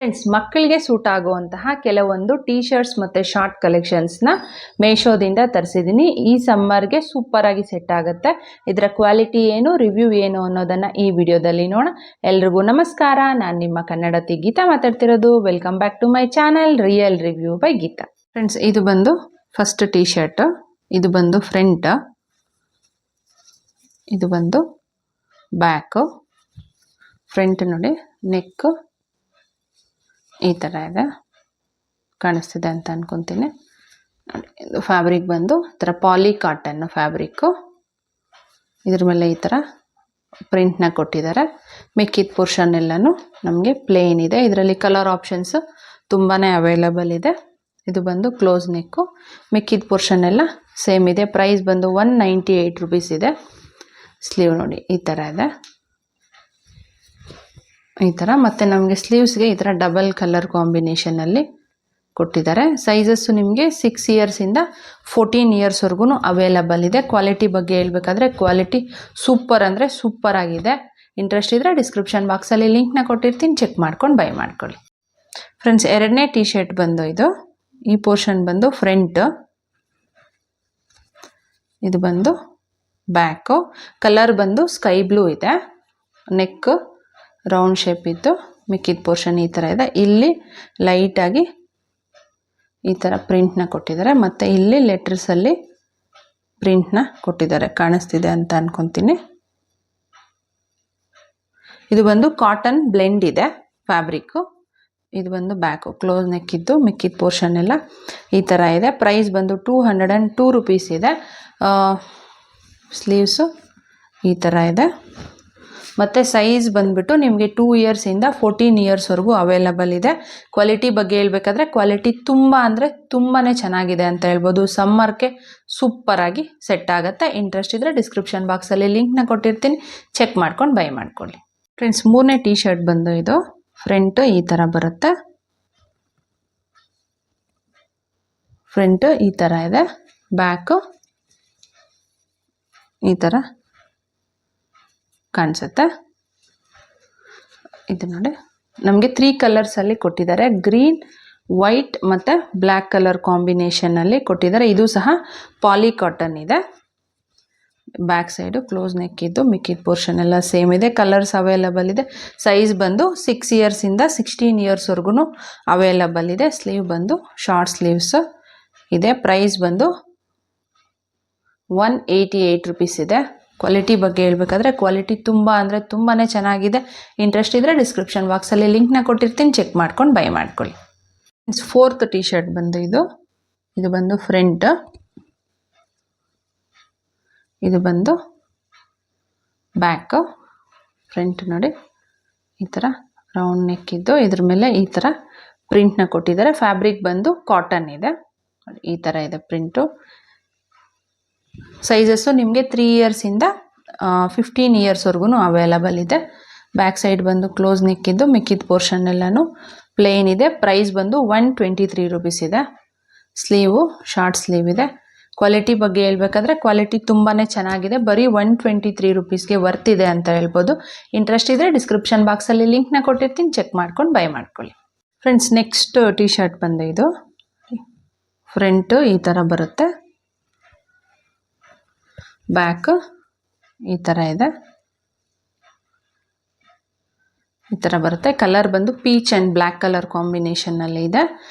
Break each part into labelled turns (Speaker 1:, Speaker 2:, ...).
Speaker 1: Friends, ಮಕ್ಕಳಿಗೆ suit ಆಗುವಂತಹ ಕೆಲವೊಂದು ಟೀ ಶರ್ಟ್ಸ್ ಮತ್ತು ಶಾರ್ಟ್ ಕಲೆಕ್ಷನ್ಸ್ನ ಮೇಶೋದಿಂದ ತರಿಸಿದ್ದೀನಿ. ಈ ಸಮ್ಮರ್ಗೆ ಸೂಪರ್ ಆಗಿ ಸೆಟ್ ಆಗುತ್ತೆ. ಇದರ ಕ್ವಾಲಿಟಿ ಏನು, ರಿವ್ಯೂ ಏನು ಅನ್ನೋದನ್ನು ಈ ವಿಡಿಯೋದಲ್ಲಿ ನೋಡೋಣ. ಎಲ್ರಿಗೂ ನಮಸ್ಕಾರ. ನಾನು ನಿಮ್ಮ ಕನ್ನಡತಿ ಗೀತಾ ಮಾತಾಡ್ತಿರೋದು. Welcome back to my channel real review by Geeta. Friends, ಇದು ಬಂದು ಫಸ್ಟ್ ಟೀ ಶರ್ಟ್. ಇದು ಬಂದು ಫ್ರಂಟ್, ಇದು ಬಂದು ಬ್ಯಾಕು. ಫ್ರಂಟ್ ನೋಡಿ, ನೆಕ್ ಈ ಥರ ಇದೆ, ಕಾಣಿಸ್ತಿದೆ ಅಂತ ಅನ್ಕೊತೀನಿ. ಇದು ಫ್ಯಾಬ್ರಿಕ್ ಬಂದು ಈ ಥರ ಪಾಲಿ ಕಾಟನ್ ಫ್ಯಾಬ್ರಿಕ್ಕು. ಇದ್ರ ಮೇಲೆ ಈ ಥರ ಪ್ರಿಂಟ್ನ ಕೊಟ್ಟಿದ್ದಾರೆ. ಮಿಕ್ಕಿದ ಪೋರ್ಷನ್ ಎಲ್ಲನೂ ನಮಗೆ ಪ್ಲೇನ್ ಇದೆ. ಇದರಲ್ಲಿ ಕಲರ್ ಆಪ್ಷನ್ಸ್ ತುಂಬಾ ಅವೈಲಬಲ್ ಇದೆ. ಇದು ಬಂದು ಕ್ಲೋಸ್ ನೆಕ್ಕು. ಮಿಕ್ಕಿದ ಪೋರ್ಷನ್ ಎಲ್ಲ ಸೇಮ್ ಇದೆ. ಪ್ರೈಸ್ ಬಂದು 198 ರುಪೀಸ್ ಇದೆ. ಸ್ಲೀವ್ ನೋಡಿ ಈ ಥರ ಇದೆ, ಈ ಥರ. ಮತ್ತು ನಮಗೆ ಸ್ಲೀವ್ಸ್ಗೆ ಈ ಥರ ಡಬಲ್ ಕಲರ್ ಕಾಂಬಿನೇಷನಲ್ಲಿ ಕೊಟ್ಟಿದ್ದಾರೆ. ಸೈಜಸ್ಸು ನಿಮಗೆ 6 ಇಯರ್ಸಿಂದ 14 ಇಯರ್ಸ್ವರೆಗೂ ಅವೈಲಬಲ್ ಇದೆ. ಕ್ವಾಲಿಟಿ ಬಗ್ಗೆ ಹೇಳಬೇಕಾದ್ರೆ ಕ್ವಾಲಿಟಿ ಸೂಪರ್ ಅಂದರೆ ಸೂಪರ್ ಆಗಿದೆ. ಇಂಟ್ರೆಸ್ಟ್ ಇದ್ದರೆ ಡಿಸ್ಕ್ರಿಪ್ಷನ್ ಬಾಕ್ಸಲ್ಲಿ ಲಿಂಕ್ನ ಕೊಟ್ಟಿರ್ತೀನಿ, ಚೆಕ್ ಮಾಡ್ಕೊಂಡು ಬೈ ಮಾಡ್ಕೊಳ್ಳಿ. ಫ್ರೆಂಡ್ಸ್, ಎರಡನೇ ಟೀ ಶರ್ಟ್ ಬಂದು ಇದು. ಈ ಪೋರ್ಷನ್ ಬಂದು ಫ್ರಂಟ್, ಇದು ಬಂದು ಬ್ಯಾಕು. ಕಲರ್ ಬಂದು ಸ್ಕೈ ಬ್ಲೂ ಇದೆ. ನೆಕ್ ರೌಂಡ್ ಶೇಪ್ ಇದ್ದು, ಮಿಕ್ಕಿದ ಪೋರ್ಷನ್ ಈ ಥರ ಇದೆ. ಇಲ್ಲಿ ಲೈಟಾಗಿ ಈ ಥರ ಪ್ರಿಂಟ್ನ ಕೊಟ್ಟಿದ್ದಾರೆ. ಮತ್ತು ಇಲ್ಲಿ ಲೆಟರ್ಸಲ್ಲಿ ಪ್ರಿಂಟ್ನ ಕೊಟ್ಟಿದ್ದಾರೆ, ಕಾಣಿಸ್ತಿದೆ ಅಂತ ಅನ್ಕೊತೀನಿ. ಇದು ಬಂದು ಕಾಟನ್ ಬ್ಲೆಂಡ್ ಇದೆ ಫ್ಯಾಬ್ರಿಕ್ಕು. ಇದು ಬಂದು ಬ್ಯಾಕು, ಕ್ಲೋಸ್ ನೆಕ್ ಇದ್ದು, ಮಿಕ್ಕಿದ ಪೋರ್ಷನ್ ಎಲ್ಲ ಈ ಥರ ಇದೆ. ಪ್ರೈಸ್ ಬಂದು 202 ರುಪೀಸ್ ಇದೆ. ಸ್ಲೀವ್ಸು ಈ ಥರ ಇದೆ. ಮತ್ತು ಸೈಜ್ ಬಂದುಬಿಟ್ಟು ನಿಮಗೆ 2 ಇಯರ್ಸಿಂದ 14 ಇಯರ್ಸ್ವರೆಗೂ ಅವೈಲಬಲ್ ಇದೆ. ಕ್ವಾಲಿಟಿ ಬಗ್ಗೆ ಹೇಳಬೇಕಾದ್ರೆ ಕ್ವಾಲಿಟಿ ತುಂಬ ಅಂದರೆ ತುಂಬಾ ಚೆನ್ನಾಗಿದೆ ಅಂತ ಹೇಳ್ಬೋದು. ಸಮ್ಮರ್ಗೆ ಸೂಪರಾಗಿ ಸೆಟ್ ಆಗುತ್ತೆ. ಇಂಟ್ರೆಸ್ಟ್ ಇದ್ದರೆ ಡಿಸ್ಕ್ರಿಪ್ಷನ್ ಬಾಕ್ಸಲ್ಲಿ ಲಿಂಕ್ನ ಕೊಟ್ಟಿರ್ತೀನಿ, ಚೆಕ್ ಮಾಡ್ಕೊಂಡು ಬೈ ಮಾಡ್ಕೊಳ್ಳಿ. ಫ್ರೆಂಡ್ಸ್, ಮೂರನೇ ಟೀ ಶರ್ಟ್ ಬಂದು ಇದು. ಫ್ರಂಟ್ ಈ ಥರ ಬರುತ್ತೆ, ಫ್ರಂಟ್ ಈ ಥರ ಇದೆ. ಬ್ಯಾಕು ಈ ಥರ ಕಾಣಿಸುತ್ತೆ. ಇದು ನೋಡಿ, ನಮಗೆ 3 ಕಲರ್ಸಲ್ಲಿ ಕೊಟ್ಟಿದ್ದಾರೆ. ಗ್ರೀನ್, ವೈಟ್ ಮತ್ತು ಬ್ಲ್ಯಾಕ್ ಕಲರ್ ಕಾಂಬಿನೇಷನಲ್ಲಿ ಕೊಟ್ಟಿದ್ದಾರೆ. ಇದು ಸಹ ಪಾಲಿ ಕಾಟನ್ ಇದೆ. ಬ್ಯಾಕ್ ಸೈಡು ಕ್ಲೋಸ್ ನೆಕ್ ಇದ್ದು, ಮಿಕ್ಕಿದ ಪೋರ್ಷನ್ ಎಲ್ಲ ಸೇಮ್ ಇದೆ. ಕಲರ್ಸ್ ಅವೈಲಬಲ್ ಇದೆ. ಸೈಜ್ ಬಂದು 6 ಇಯರ್ಸಿಂದ 16 ಇಯರ್ಸ್ವರೆಗೂ ಅವೈಲಬಲ್ ಇದೆ. ಸ್ಲೀವ್ ಬಂದು ಶಾರ್ಟ್ ಸ್ಲೀವ್ಸ್ ಇದೆ. ಪ್ರೈಸ್ ಬಂದು 188 ರುಪೀಸ್ ಇದೆ. ಕ್ವಾಲಿಟಿ ಬಗ್ಗೆ ಹೇಳಬೇಕಾದ್ರೆ ಕ್ವಾಲಿಟಿ ತುಂಬ ಅಂದರೆ ತುಂಬಾ ಚೆನ್ನಾಗಿದೆ. ಇಂಟ್ರೆಸ್ಟ್ ಇದ್ದರೆ ಡಿಸ್ಕ್ರಿಪ್ಷನ್ ಬಾಕ್ಸಲ್ಲಿ ಲಿಂಕ್ನ ಕೊಟ್ಟಿರ್ತೀನಿ, ಚೆಕ್ ಮಾಡ್ಕೊಂಡು ಬೈ ಮಾಡ್ಕೊಳ್ಳಿ. ಫೋರ್ತ್ ಟೀ ಶರ್ಟ್ ಬಂದು ಇದು. ಇದು ಬಂದು ಫ್ರಂಟ್, ಇದು ಬಂದು ಬ್ಯಾಕು. ಫ್ರಂಟ್ ನೋಡಿ ಈ ಥರ ರೌಂಡ್ ನೆಕ್ ಇದ್ದು, ಇದ್ರ ಮೇಲೆ ಈ ಥರ ಪ್ರಿಂಟ್ನ ಕೊಟ್ಟಿದ್ದಾರೆ. ಫ್ಯಾಬ್ರಿಕ್ ಬಂದು ಕಾಟನ್ ಇದೆ, ಈ ಥರ ಇದೆ ಪ್ರಿಂಟು. ಸೈಜಸ್ಸು ನಿಮಗೆ 3 ಇಯರ್ಸಿಂದ 15 ಇಯರ್ಸ್ವರೆಗೂ ಅವೈಲಬಲ್ ಇದೆ. ಬ್ಯಾಕ್ ಸೈಡ್ ಬಂದು ಕ್ಲೋಸ್ ನೆಕ್ ಇದ್ದು, ಮಿಕ್ಕಿದ ಪೋರ್ಷನ್ ಎಲ್ಲನೂ ಪ್ಲೇನ್ ಇದೆ. ಪ್ರೈಸ್ ಬಂದು 123 ರುಪೀಸ್ ಇದೆ. ಸ್ಲೀವು ಶಾರ್ಟ್ ಸ್ಲೀವ್ ಇದೆ. ಕ್ವಾಲಿಟಿ ಬಗ್ಗೆ ಹೇಳಬೇಕಾದ್ರೆ ಕ್ವಾಲಿಟಿ ತುಂಬಾ ಚೆನ್ನಾಗಿದೆ. ಬರೀ 123 ರುಪೀಸ್ಗೆ ವರ್ತ್ ಇದೆ ಅಂತ ಹೇಳ್ಬೋದು. ಇಂಟ್ರೆಸ್ಟ್ ಇದ್ದರೆ ಡಿಸ್ಕ್ರಿಪ್ಷನ್ ಬಾಕ್ಸಲ್ಲಿ ಲಿಂಕ್ನ ಕೊಟ್ಟಿರ್ತೀನಿ, ಚೆಕ್ ಮಾಡ್ಕೊಂಡು ಬೈ ಮಾಡ್ಕೊಳ್ಳಿ. ಫ್ರೆಂಡ್ಸ್, ನೆಕ್ಸ್ಟ್ ಟೀ ಶರ್ಟ್ ಬಂದು ಇದು. ಫ್ರಂಟು ಈ ಥರ ಬರುತ್ತೆ, ಬ್ಯಾಕ್ ಈ ಥರ ಇದೆ, ಈ ಥರ ಬರುತ್ತೆ. ಕಲರ್ ಬಂದು ಪೀಚ್ ಆ್ಯಂಡ್ ಬ್ಲ್ಯಾಕ್ ಕಲರ್ ಕಾಂಬಿನೇಷನ್ನಲ್ಲಿ ಇದೆ.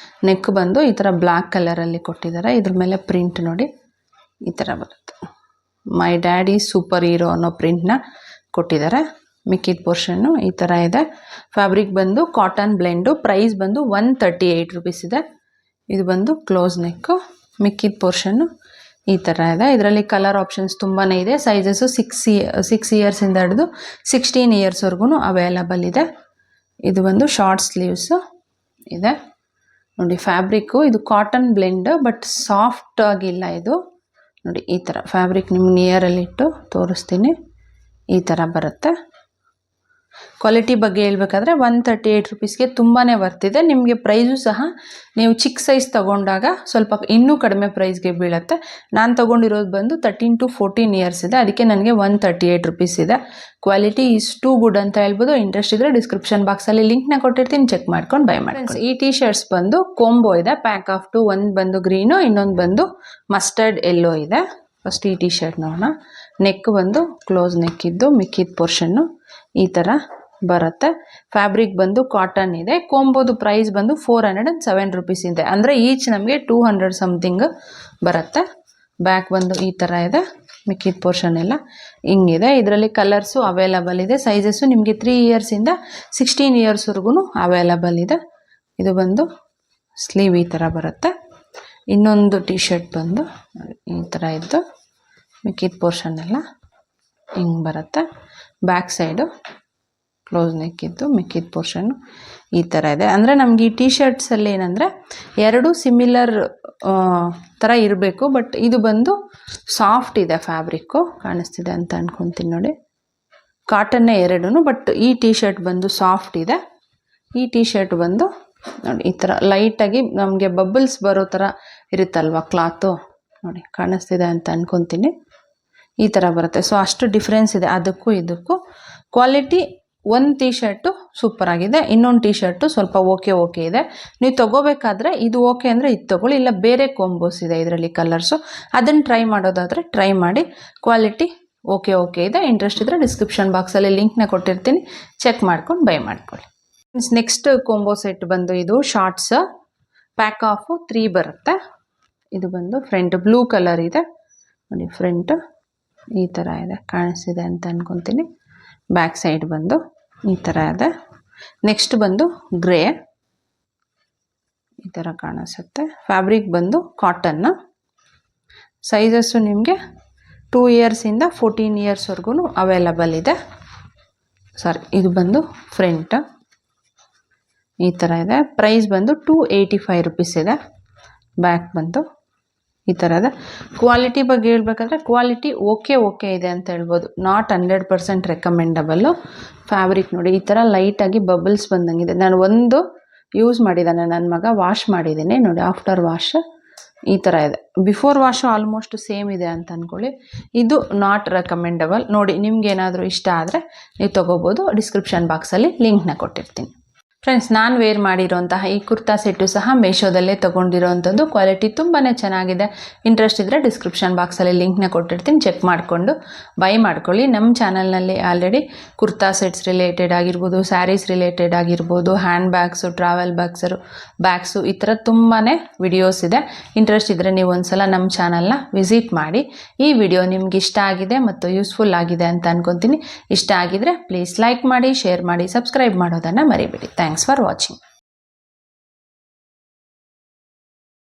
Speaker 1: ನೆಕ್ ಬಂದು ಈ ಥರ ಬ್ಲ್ಯಾಕ್ ಕಲರಲ್ಲಿ ಕೊಟ್ಟಿದ್ದಾರೆ. ಇದ್ರ ಮೇಲೆ ಪ್ರಿಂಟ್ ನೋಡಿ ಈ ಥರ ಬರುತ್ತೆ. ಮೈ ಡ್ಯಾಡಿ ಸೂಪರ್ ಹೀರೋ ಅನ್ನೋ ಪ್ರಿಂಟ್ನ ಕೊಟ್ಟಿದ್ದಾರೆ. ಮಿಕ್ಕಿದ ಪೋರ್ಷನ್ನು ಈ ಥರ ಇದೆ. ಫ್ಯಾಬ್ರಿಕ್ ಬಂದು ಕಾಟನ್ ಬ್ಲೆಂಡು. ಪ್ರೈಸ್ ಬಂದು 138 ರುಪೀಸ್ ಇದೆ. ಇದು ಬಂದು ಕ್ಲೋಸ್ ನೆಕ್ಕು. ಮಿಕ್ಕಿದ ಪೋರ್ಷನ್ನು ಈ ಥರ ಇದೆ. ಇದರಲ್ಲಿ ಕಲರ್ ಆಪ್ಷನ್ಸ್ ತುಂಬಾ ಇದೆ. ಸೈಜಸ್ಸು 6 ಇಯರ್ಸಿಂದ ಹಿಡಿದು 16 ಇಯರ್ಸ್ವರೆಗೂ ಅವೈಲಬಲ್ ಇದೆ. ಇದು ಬಂದು ಶಾರ್ಟ್ ಸ್ಲೀವ್ಸು ಇದೆ ನೋಡಿ. ಫ್ಯಾಬ್ರಿಕ್ಕು ಇದು ಕಾಟನ್ ಬ್ಲೆಂಡ್, ಬಟ್ ಸಾಫ್ಟ್ ಆಗಿಲ್ಲ ಇದು ನೋಡಿ. ಈ ಥರ ಫ್ಯಾಬ್ರಿಕ್ ನಿಮ್ಗೆ ನಿಯರಲ್ಲಿಟ್ಟು ತೋರಿಸ್ತೀನಿ, ಈ ಥರ ಬರುತ್ತೆ. ಕ್ವಾಲಿಟಿ ಬಗ್ಗೆ ಹೇಳ್ಬೇಕಾದ್ರೆ 138 ರುಪೀಸ್ಗೆ ತುಂಬಾ ವರ್ತಿದೆ. ನಿಮಗೆ ಪ್ರೈಸು ಸಹ ನೀವು ಚಿಕ್ಕ ಸೈಜ್ ತೊಗೊಂಡಾಗ ಸ್ವಲ್ಪ ಇನ್ನೂ ಕಡಿಮೆ ಪ್ರೈಸ್ಗೆ ಬೀಳುತ್ತೆ. ನಾನು ತೊಗೊಂಡಿರೋದು ಬಂದು 13 to 14 ಇಯರ್ಸ್ ಇದೆ, ಅದಕ್ಕೆ ನನಗೆ 138 ರುಪೀಸ್ ಇದೆ. ಕ್ವಾಲಿಟಿ ಇಸ್ ಟೂ ಗುಡ್ ಅಂತ ಹೇಳ್ಬೋದು. ಇಂಟ್ರೆಸ್ಟ್ ಇದ್ದರೆ ಡಿಸ್ಕ್ರಿಪ್ಷನ್ ಬಾಕ್ಸಲ್ಲಿ ಲಿಂಕ್ನ ಕೊಟ್ಟಿರ್ತೀನಿ, ಚೆಕ್ ಮಾಡ್ಕೊಂಡು ಬೈ ಮಾಡಿ. ಈ ಟೀ ಶರ್ಟ್ಸ್ ಬಂದು ಕೊಂಬೋ ಇದೆ, ಪ್ಯಾಕ್ ಆಫ್ ಟು. ಒಂದು ಬಂದು ಗ್ರೀನು, ಇನ್ನೊಂದು ಬಂದು ಮಸ್ಟರ್ಡ್ ಎಲ್ಲೋ ಇದೆ. ಫಸ್ಟ್ ಈ ಟೀ ಶರ್ಟ್ ನೋಡೋಣ. ನೆಕ್ ಬಂದು ಕ್ಲೋಸ್ ನೆಕ್ ಇದ್ದು ಮಿಕ್ಕಿದ ಪೋರ್ಷನ್ನು ಈ ಥರ ಬರುತ್ತೆ. ಫ್ಯಾಬ್ರಿಕ್ ಬಂದು ಕಾಟನ್ ಇದೆ. ಕೊಂಬೋದು ಪ್ರೈಸ್ ಬಂದು 407 ರುಪೀಸ್ ಇದೆ, ಅಂದರೆ ಈಚ್ ನಮಗೆ 200 ಸಮಥಿಂಗ್ ಬರುತ್ತೆ. ಬ್ಯಾಕ್ ಬಂದು ಈ ಥರ ಇದೆ, ಮಿಕ್ಕಿದ ಪೋರ್ಷನ್ ಎಲ್ಲ ಹಿಂಗಿದೆ. ಇದರಲ್ಲಿ ಕಲರ್ಸು ಅವೈಲಬಲ್ ಇದೆ. ಸೈಜಸ್ಸು ನಿಮಗೆ 3 ಇಯರ್ಸಿಂದ 16 ಇಯರ್ಸ್ವರೆಗೂ ಅವೈಲಬಲ್ ಇದೆ. ಇದು ಬಂದು ಸ್ಲೀವ್ ಈ ಥರ ಬರುತ್ತೆ. ಇನ್ನೊಂದು ಟೀ ಶರ್ಟ್ ಬಂದು ಈ ಥರ ಇದ್ದು ಮಿಕ್ಕಿದ ಪೋರ್ಷನ್ ಎಲ್ಲ ಹಿಂಗೆ ಬರುತ್ತೆ. ಬ್ಯಾಕ್ ಸೈಡು ಕ್ಲೋಸ್ ನೆಕ್ ಇದ್ದು ಮಿಕ್ಕಿದ ಪೋರ್ಷನ್ನು ಈ ಥರ ಇದೆ. ಅಂದರೆ ನಮಗೆ ಈ ಟೀ ಶರ್ಟ್ಸಲ್ಲಿ ಏನಂದರೆ ಎರಡು ಸಿಮಿಲರ್ ಥರ ಇರಬೇಕು, ಬಟ್ ಇದು ಬಂದು ಸಾಫ್ಟ್ ಇದೆ ಫ್ಯಾಬ್ರಿಕ್ಕು, ಕಾಣಿಸ್ತಿದೆ ಅಂತ ಅಂದ್ಕೊತೀನಿ ನೋಡಿ. ಕಾಟನ್ನೇ ಎರಡೂ, ಬಟ್ ಈ ಟೀ ಶರ್ಟ್ ಬಂದು ಸಾಫ್ಟ್ ಇದೆ. ಈ ಟೀ ಶರ್ಟ್ ಬಂದು ನೋಡಿ ಈ ಥರ ಲೈಟಾಗಿ ನಮಗೆ ಬಬಲ್ಸ್ ಬರೋ ಥರ ಇರುತ್ತಲ್ವ ಕ್ಲಾತು, ನೋಡಿ ಕಾಣಿಸ್ತಿದೆ ಅಂತ ಅಂದ್ಕೊತೀನಿ. ಈ ಥರ ಬರುತ್ತೆ. ಸೊ ಅಷ್ಟು ಡಿಫ್ರೆನ್ಸ್ ಇದೆ ಅದಕ್ಕೂ ಇದಕ್ಕೂ. ಕ್ವಾಲಿಟಿ ಒಂದು ಟೀ ಶರ್ಟು ಸೂಪರ್ ಆಗಿದೆ, ಇನ್ನೊಂದು ಟೀ ಶರ್ಟು ಸ್ವಲ್ಪ ಓಕೆ ಇದೆ. ನೀವು ತೊಗೋಬೇಕಾದ್ರೆ ಇದು ಓಕೆ ಅಂದರೆ ಇದು ತೊಗೊಳ್ಳಿ, ಇಲ್ಲ ಬೇರೆ ಕಾಂಬೋಸ್ ಇದೆ ಇದರಲ್ಲಿ ಕಲರ್ಸು, ಅದನ್ನು ಟ್ರೈ ಮಾಡೋದಾದರೆ ಟ್ರೈ ಮಾಡಿ. ಕ್ವಾಲಿಟಿ ಓಕೆ ಇದೆ. ಇಂಟ್ರೆಸ್ಟ್ ಇದ್ದರೆ ಡಿಸ್ಕ್ರಿಪ್ಷನ್ ಬಾಕ್ಸಲ್ಲಿ ಲಿಂಕ್ನ ಕೊಟ್ಟಿರ್ತೀನಿ, ಚೆಕ್ ಮಾಡ್ಕೊಂಡು ಬೈ ಮಾಡ್ಕೊಳ್ಳಿ. ನೆಕ್ಸ್ಟ್ ಕಾಂಬೋ ಸೆಟ್ ಬಂದು ಇದು ಶಾರ್ಟ್ಸ್ ಪ್ಯಾಕ್ ಆಫು 3 ಬರುತ್ತೆ. ಇದು ಬಂದು ಫ್ರಂಟ್ ಬ್ಲೂ ಕಲರ್ ಇದೆ ನೋಡಿ, ಫ್ರಂಟ್ ಈ ಥರ ಇದೆ, ಕಾಣಿಸ್ತಿದೆ ಅಂತ ಅಂದ್ಕೊತೀನಿ. ಬ್ಯಾಕ್ ಸೈಡ್ ಬಂದು ಈ ಥರ ಇದೆ. ನೆಕ್ಸ್ಟ್ ಬಂದು ಗ್ರೇ ಈ ಥರ ಕಾಣಿಸುತ್ತೆ. ಫ್ಯಾಬ್ರಿಕ್ ಬಂದು ಕಾಟನ್ನು. ಸೈಜಸ್ಸು ನಿಮಗೆ 2 ಇಯರ್ಸಿಂದ 14 ಇಯರ್ಸ್ವರೆಗೂ ಅವೈಲಬಲ್ ಇದೆ. ಇದು ಬಂದು ಫ್ರಂಟ್ ಈ ಥರ ಇದೆ. ಪ್ರೈಸ್ ಬಂದು 285 ರುಪೀಸ್ ಇದೆ. ಬ್ಯಾಕ್ ಬಂದು ಈ ಥರ ಇದೆ. ಕ್ವಾಲಿಟಿ ಬಗ್ಗೆ ಹೇಳ್ಬೇಕಾದ್ರೆ ಕ್ವಾಲಿಟಿ ಓಕೆ ಇದೆ ಅಂತ ಹೇಳ್ಬೋದು, ನಾಟ್ 100% ರೆಕಮೆಂಡಬಲ್ಲು. ಫ್ಯಾಬ್ರಿಕ್ ನೋಡಿ ಈ ಥರ ಲೈಟಾಗಿ ಬಬಲ್ಸ್ ಬಂದಂಗಿದೆ. ನಾನು ಒಂದು ಯೂಸ್ ಮಾಡಿದ್ದಾನೆ ನನ್ನ ಮಗ, ವಾಶ್ ಮಾಡಿದ್ದೀನಿ ನೋಡಿ. ಆಫ್ಟರ್ ವಾಶ್ ಈ ಥರ ಇದೆ. ಬಿಫೋರ್ ವಾಶು ಆಲ್ಮೋಸ್ಟ್ ಸೇಮ್ ಇದೆ ಅಂತ ಅಂದ್ಕೊಳ್ಳಿ. ಇದು ನಾಟ್ ರೆಕಮೆಂಡಬಲ್. ನೋಡಿ ನಿಮ್ಗೇನಾದರೂ ಇಷ್ಟ ಆದರೆ ನೀವು ತೊಗೋಬೋದು. ಡಿಸ್ಕ್ರಿಪ್ಷನ್ ಬಾಕ್ಸಲ್ಲಿ ಲಿಂಕ್ನ ಕೊಟ್ಟಿರ್ತೀನಿ. ಫ್ರೆಂಡ್ಸ್, ನಾನು ವೇರ್ ಮಾಡಿರೋಂತಹ ಈ ಕುರ್ತಾ ಸೆಟ್ಟು ಸಹ ಮೀಶೋದಲ್ಲೇ ತೊಗೊಂಡಿರೋವಂಥದ್ದು. ಕ್ವಾಲಿಟಿ ತುಂಬಾ ಚೆನ್ನಾಗಿದೆ. ಇಂಟ್ರೆಸ್ಟ್ ಇದ್ದರೆ ಡಿಸ್ಕ್ರಿಪ್ಷನ್ ಬಾಕ್ಸಲ್ಲಿ ಲಿಂಕ್ನ ಕೊಟ್ಟಿರ್ತೀನಿ, ಚೆಕ್ ಮಾಡಿಕೊಂಡು ಬೈ ಮಾಡ್ಕೊಳ್ಳಿ. ನಮ್ಮ ಚಾನಲ್ನಲ್ಲಿ ಆಲ್ರೆಡಿ ಕುರ್ತಾ ಸೆಟ್ಸ್ ರಿಲೇಟೆಡ್ ಆಗಿರ್ಬೋದು, ಸ್ಯಾರೀಸ್ ರಿಲೇಟೆಡ್ ಆಗಿರ್ಬೋದು, ಹ್ಯಾಂಡ್ ಬ್ಯಾಗ್ಸು, ಟ್ರಾವೆಲ್ ಬ್ಯಾಗ್ಸು ಈ ಥರ ತುಂಬಾ ವಿಡಿಯೋಸ್ ಇದೆ. ಇಂಟ್ರೆಸ್ಟ್ ಇದ್ದರೆ ನೀವು ಒಂದ್ಸಲ ನಮ್ಮ ಚಾನಲ್ನ ವಿಸಿಟ್ ಮಾಡಿ. ಈ ವಿಡಿಯೋ ನಿಮ್ಗೆ ಇಷ್ಟ ಆಗಿದೆ ಮತ್ತು ಯೂಸ್ಫುಲ್ ಆಗಿದೆ ಅಂತ ಅನ್ಕೊತೀನಿ. ಇಷ್ಟ ಆಗಿದ್ರೆ ಪ್ಲೀಸ್ ಲೈಕ್ ಮಾಡಿ, ಶೇರ್ ಮಾಡಿ, ಸಬ್ಸ್ಕ್ರೈಬ್ ಮಾಡೋದನ್ನು ಮರಿಬೇಡಿ. Thanks for watching.